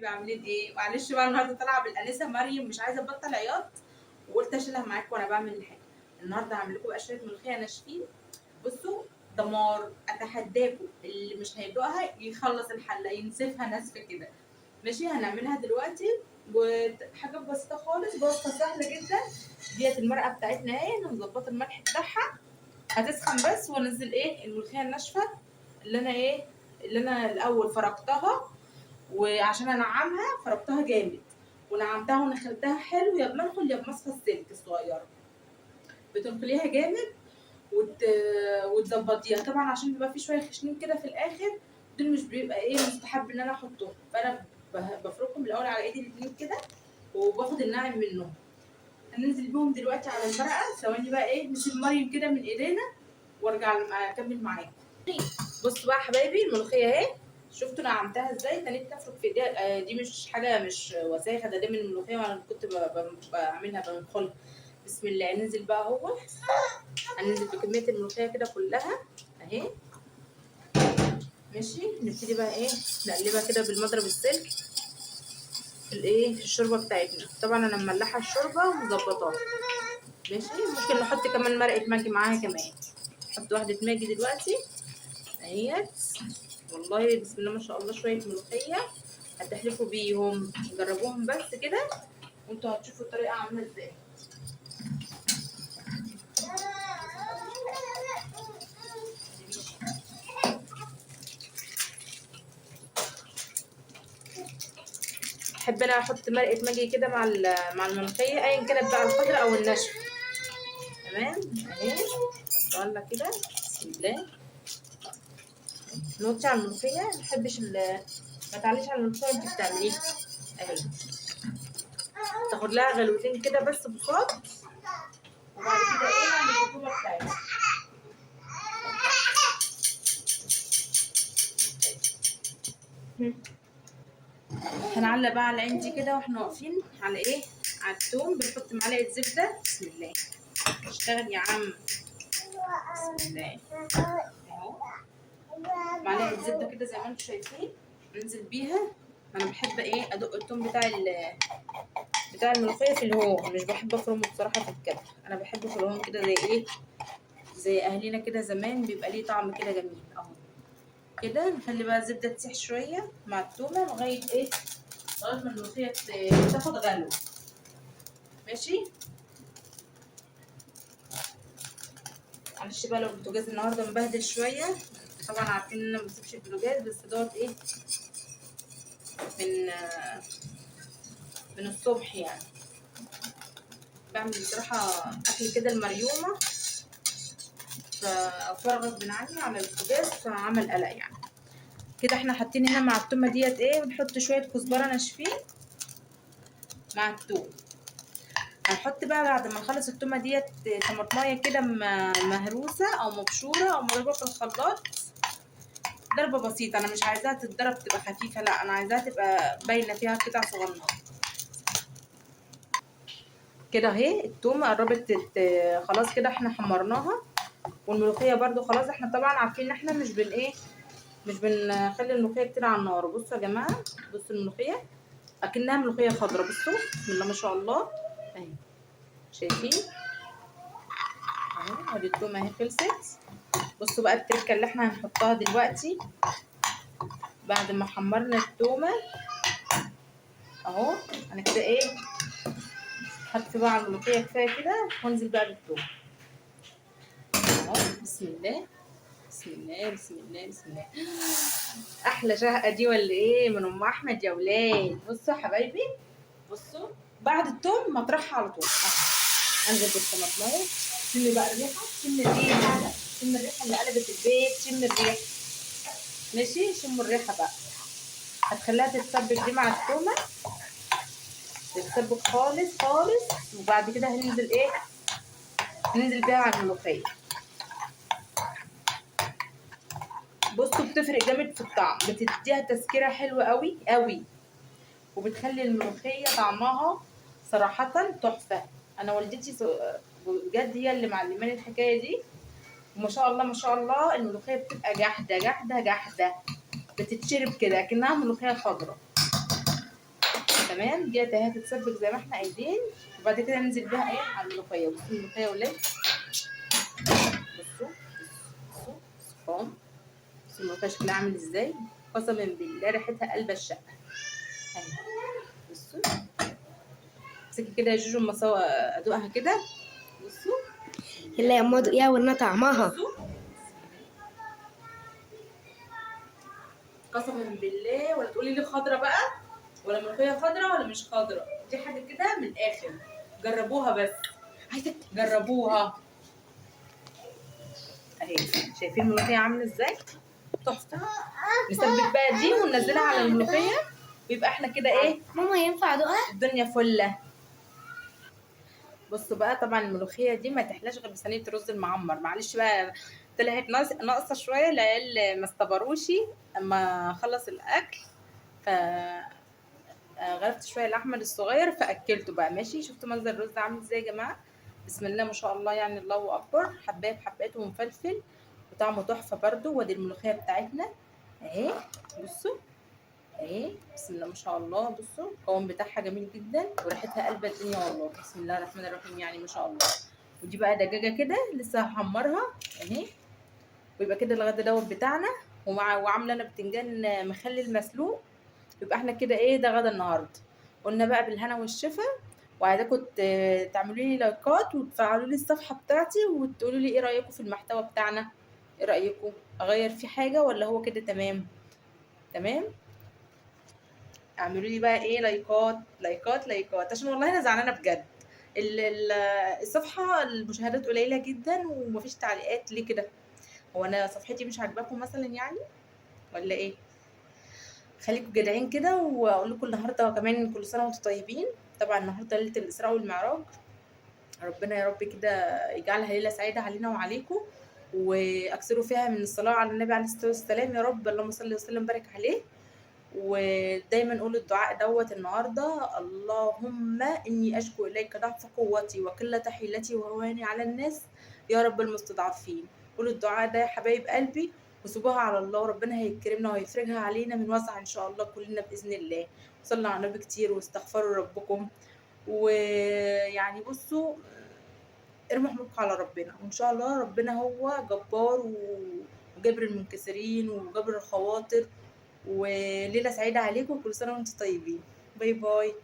عاملين ايه؟ معلش بقى النهارده طالعه بالانسه مريم مش عايزه ابطل عياط، وقلت اشيلها معاكم وانا بعمل الحاجه. النهارده هعمل لكم بقى شويه ملوخيه ناشفين. بصوا، دمار. اتحداكم اللي مش هيدوقها يخلص الحله ينسفها نسفه كده. ماشي، هنعملها دلوقتي. وحاجه بسيطه خالص، وصفه سهله جدا. ديت المرقه بتاعتنا اهي، انا مظبطه الملح بتاعها. هتسخن بس وانزل الملوخيه الناشفه اللي انا الاول فرقتها. وعشان انعمها فربطها جامد، ونعمتها ونخلتها حلو، يا بمنخل يا بمصفى السلك الصغيره. بتنخليها جامد وتظبطيها طبعا، عشان بيبقى في شويه خشنين كده في الاخر. دول مش بيبقى مستحب ان انا احطهم، فانا بفركهم الاول على ايدي الاتنين كده، وباخد الناعم منهم. هننزل بيهم دلوقتي على المرقه. ثواني بقى نسيب مريم كده من ايدينا وارجع اكمل معاكم. بصوا بقى يا حبايبي، الملوخيه اهي. شفتوا انا عملتها ازاي؟ تنيت تفرك في ايديها. دي مش حاجه، مش وساخه، ده من الملوخيه، وانا كنت بعملها بنخل. بسم الله. ننزل بقى اهو. هننزل بكميه الملوخيه كده كلها اهي. ماشي، نبتدي بقى نقلبها كده بالمضرب السلك في الشوربه بتاعتنا. طبعا انا مملحه الشوربه ومظبطاها. ماشي، ممكن نحط كمان مرقه ماجي معاها كمان. نحط واحده ماجي دلوقتي اهيت. والله بسم الله ما شاء الله، شويه ملوخيه هتحلفوا بيهم. جربوهم بس كده وانتوا هتشوفوا الطريقه عامله ازاي. احب انا احط مرقه ماجي كده مع الملوخيه، ايا كانت بقى الخضراء او الناشفه. تمام اهي. احطها لها كده. بسم الله. نوطي على الملوخيه، ما بحبش ما تعليش على الملوخيه وانت بتعمليها اهي. تاخد لها غلوتين كده بس بصوت، وبعد كده نعمل الرطوبه بتاعتها. هنعلق بقى على العين دي كده واحنا واقفين على على الثوم. بنحط معلقه زبده. بسم الله. اشتغل يا عم. بسم الله اهو. معلقه زبده كده زي ما انتم شايفين، ننزل بيها. انا بحب ادق الثوم بتاع الملوخيه في الهون، مش بحب افرمه بصراحه في الكبه. انا بحبه في الهون كده، زي اهلنا كده زمان، بيبقى ليه طعم كده جميل اهو. كده نخلي بقى الزبده تسيح شويه مع التومه لغايه لغايه ما الملوخيه تاخد غلو. ماشي. معلش بقى لو البوتاجاز النهارده مبهدل شويه، طبعا عارفين ان انا ما بسيبش البوتاجاز، بس دوت من من الصبح يعني. بعمل بصراحه اكل كده المريومه، ففرغ غصب عني على البوتاجاز، فعمل قلق يعني. كده احنا حاطين هنا مع التومه ديت ونحط شويه كزبره ناشفين مع التوم. هنحط بقى بعد ما نخلص التومه ديت طماطمايه كده مهروسه او مبشوره او مضروبه في الخلاط ضربه بسيطه. انا مش عايزاها تتضرب تبقى خفيفه، لا انا عايزاها تبقى باينه فيها قطع صغننه كده اهي. التومه قربت خلاص كده احنا حمرناها. والملوخيه برده خلاص. احنا طبعا عارفين ان احنا مش بنخلي الملوخيه كتير على النار. بصوا يا جماعه، بصوا الملوخيه اكنها ملوخيه خضراء. بصوا بسم الله ما شاء الله اهي. شايفين اهي؟ ادي التومه اهي خلصت. بصوا بقى التركه اللي احنا هنحطها دلوقتي بعد ما حمرنا التومه اهو. انا كده هكفي بقى على الملوخيه كفايه كده، وانزل بقى بالثوم اهو. بسم الله بسم الله بسم الله بسم الله. احلى شهقه دي ولا من ام احمد يا ولاد. بصوا يا حبايبي، بصوا بعد الثوم مطرحها على طول اهو. انزل بالطماطمايه. شم بقى الريحه، شم الريحه، شم الريحه اللي قلبت البيت، شم الريحه. ماشي، شموا الريحه بقى. هتخليها تتسبك دي مع التومه، تتسبك خالص خالص. وبعد كده هننزل هننزل بيها على الملوخيه. بصوا بتفرق جامد في الطعم، بتديها تسكيره حلوه قوي قوي، وبتخلي الملوخيه طعمها صراحه تحفه. انا والدتي بجد هي اللي معلماني الحكايه دي، وما شاء الله ما شاء الله الملوخيه بتبقى جحده جحده جحده، بتتشرب كده اكنها ملوخيه خضراء. تمام. ديت اهي هتتسبك زي ما احنا عايزين، وبعد كده ننزل بيها ايه على الملوخيه. بصوا الملوخيه يا ولاد، بصوا بصوا بصوا بصوا الملوخيه شكلها عامل ازاي. قسما بالله ريحتها قلب الشقه اهي. بصوا امسكي كده يا جوجو اما ادوقها كده. بصوا يلا يا اما دوقيها وإنها طعمها. بصوا قسما بالله. ولا تقولي لي خضره بقى، ولا ملوخيه خضره ولا مش خضره، دي حاجه كده من الاخر. جربوها بس، عايزك جربوها اهي. شايفين الملوخيه عامله ازاي؟ تحفه. نسبك بقى دي وننزلها على الملوخيه، ويبقى احنا كده ايه ماما ينفع ادوقها؟ الدنيا فله. بصوا بقى، طبعا الملوخيه دي ما تحلاش غير بصينيه الرز المعمر. معلش بقى طلعت ناقصه شويه، العيال ما استبروش اما خلص الاكل، ف غرفت شويه لاحمد الصغير فاكلته بقى ماشي. شفتوا منظر الرز عامل ازاي يا جماعه؟ بسم الله ما شاء الله، يعني الله اكبر. حبايه بحباته ومفلفل وطعمه تحفه برده. وادي الملوخيه بتاعتنا اهي. بصوا اهي، بسم الله ما شاء الله. بصوا القوام بتاعها جميل جدا وريحتها قلب الدنيا والله. بسم الله الرحمن الرحيم، يعني ما شاء الله. ودي بقى دجاجه كده لسه هحمرها اهي. ويبقى كده الغدا دوت بتاعنا. وعامله انا بتنجان مخلل مسلوق. يبقى احنا كده ايه، ده غدا النهارده. قلنا بقى بالهنا والشفا. وعايزاكم تعملوا لي لايكات وتفعلوا لي الصفحه بتاعتي وتقولوا لي ايه رايكم في المحتوى بتاعنا. ايه رايكم اغير فيه حاجه ولا هو كده تمام؟ تمام. اعملوا لي بقى ايه لايكات لايكات لايكات، عشان والله انا زعلانه بجد. الصفحه المشاهدات قليله جدا ومفيش تعليقات. ليه كده؟ هو انا صفحتي مش عاجباكم مثلا يعني، ولا ايه؟ خليكم جدعين كده. واقول لكم النهارده كمان كل سنه وانتم طيبين. طبعا النهارده ليله الاسراء والمعراج. ربنا يا رب كده يجعلها ليله سعيده علينا وعليكم، واكثروا فيها من الصلاه على النبي عليه الصلاه والسلام يا رب. اللهم صل وسلم وبارك عليه. ودايما قول الدعاء دوت النهارده: اللهم اني اشكو اليك ضعف قوتي وقله حيلتي وهواني على الناس يا رب المستضعفين. قولوا الدعاء ده يا حبايب قلبي، وسيبوها على الله، وربنا هيكرمنا وهيفرجها علينا من وسع ان شاء الله كلنا باذن الله. صلوا على النبي كتير واستغفروا ربكم. ويعني بصوا، ارموا حمولكم على ربنا، وان شاء الله ربنا هو جبار وجبر المنكسرين وجبر الخواطر. وليلة سعيدة عليكم، كل سنة وانتم طيبين. باي باي.